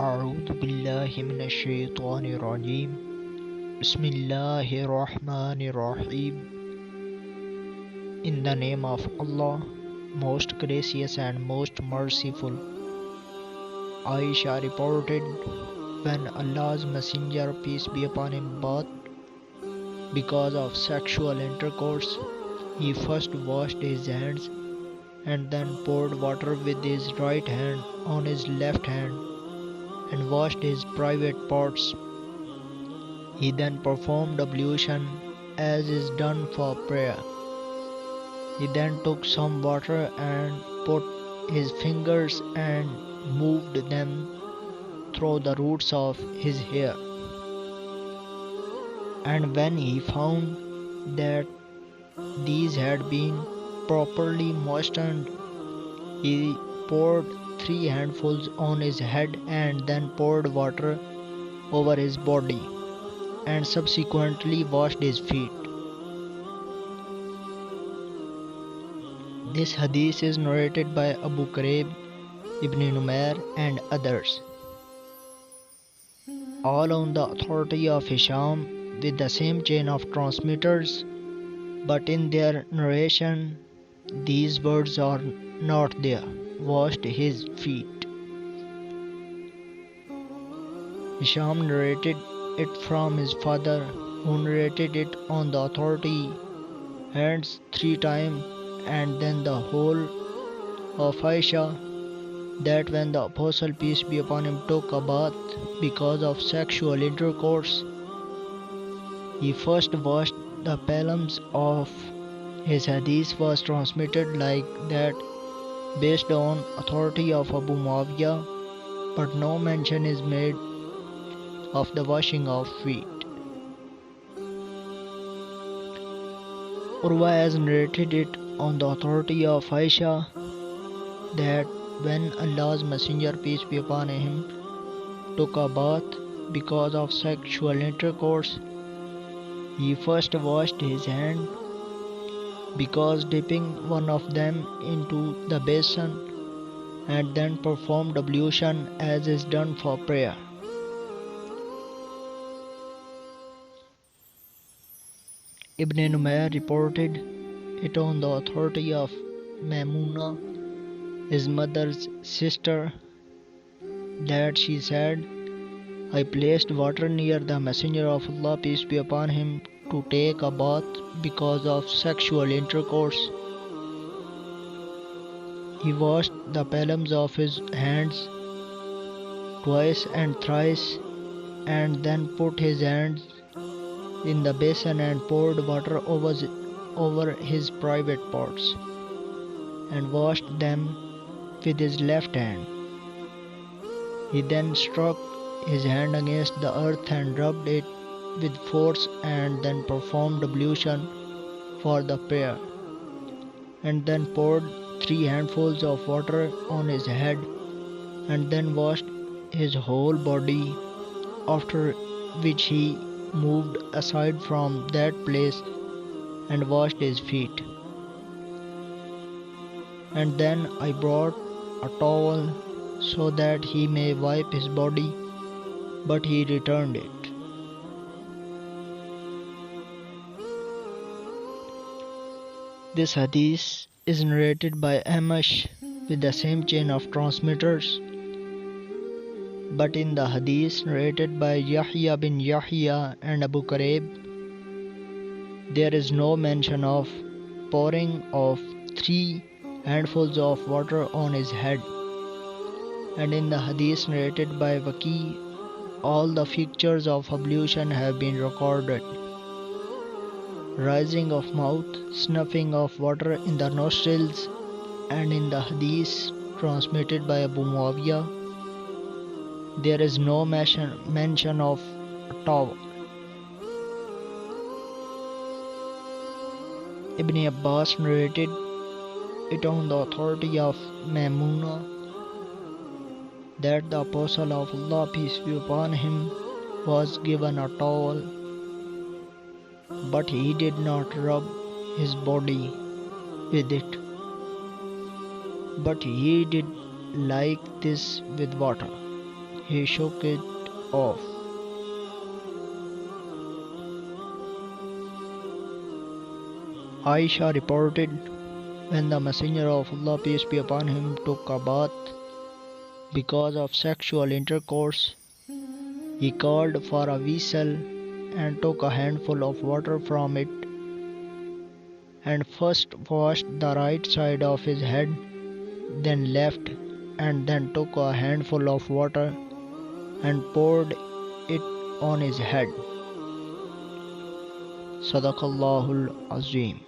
أعوذ بالله من الشيطان الرجيم بسم الله الرحمن الرحيم. In the name of Allah, most gracious and most merciful. Aisha reported, when Allah's Messenger, peace be upon him, bathed because of sexual intercourse, he first washed his hands and then poured water with his right hand on his left hand and washed his private parts. He then performed ablution as is done for prayer. He then took some water and put his fingers and moved them through the roots of his hair. And when he found that these had been properly moistened, he poured 3 handfuls on his head and then poured water over his body and subsequently washed his feet. This hadith is narrated by Abu Kurayb, Ibn Numair and others, all on the authority of Hisham with the same chain of transmitters, but in their narration these words are not there. Washed his feet. Hisham narrated it from his father, who narrated it on the authority hands 3 times, and then the whole of Aisha, that when the Apostle, peace be upon him, took a bath because of sexual intercourse, he first washed the palms of his hadith was transmitted like that based on authority of Abu Muawiyah, but no mention is made of the washing of feet. Urwa has narrated it on the authority of Aisha that when Allah's Messenger, peace be upon him, took a bath because of sexual intercourse, he first washed his hand because dipping one of them into the basin, and then performed ablution as is done for prayer. Ibn Numair reported it on the authority of Maimuna, his mother's sister, that she said, I placed water near the Messenger of Allah, peace be upon him, to take a bath because of sexual intercourse. He washed the palms of his hands twice and thrice, and then put his hands in the basin and poured water over his private parts and washed them with his left hand. He then struck his hand against the earth and rubbed it with force, and then performed ablution for the prayer, and then poured 3 handfuls of water on his head, and then washed his whole body, after which he moved aside from that place and washed his feet. And then I brought a towel so that he may wipe his body, but he returned it. This hadith is narrated by Amash with the same chain of transmitters, but in the hadith narrated by Yahya bin Yahya and Abu Kurayb, there is no mention of pouring of 3 handfuls of water on his head. And in the hadith narrated by Waki, all the features of ablution have been recorded. Rising of mouth, snuffing of water in the nostrils, and in the hadith transmitted by Abu Muawiyah, there is no mention of a towel. Ibn Abbas narrated it on the authority of Maimuna that the Apostle of Allah, peace be upon him, was given a towel, but he did not rub his body with it, but he did like this with water. he shook it off. Aisha reported, when the Messenger of Allah, peace be upon him, took a bath because of sexual intercourse, he called for a vessel and took a handful of water from it and first washed the right side of his head, then left, and then took a handful of water and poured it on his head. Sadaqallahul Azim.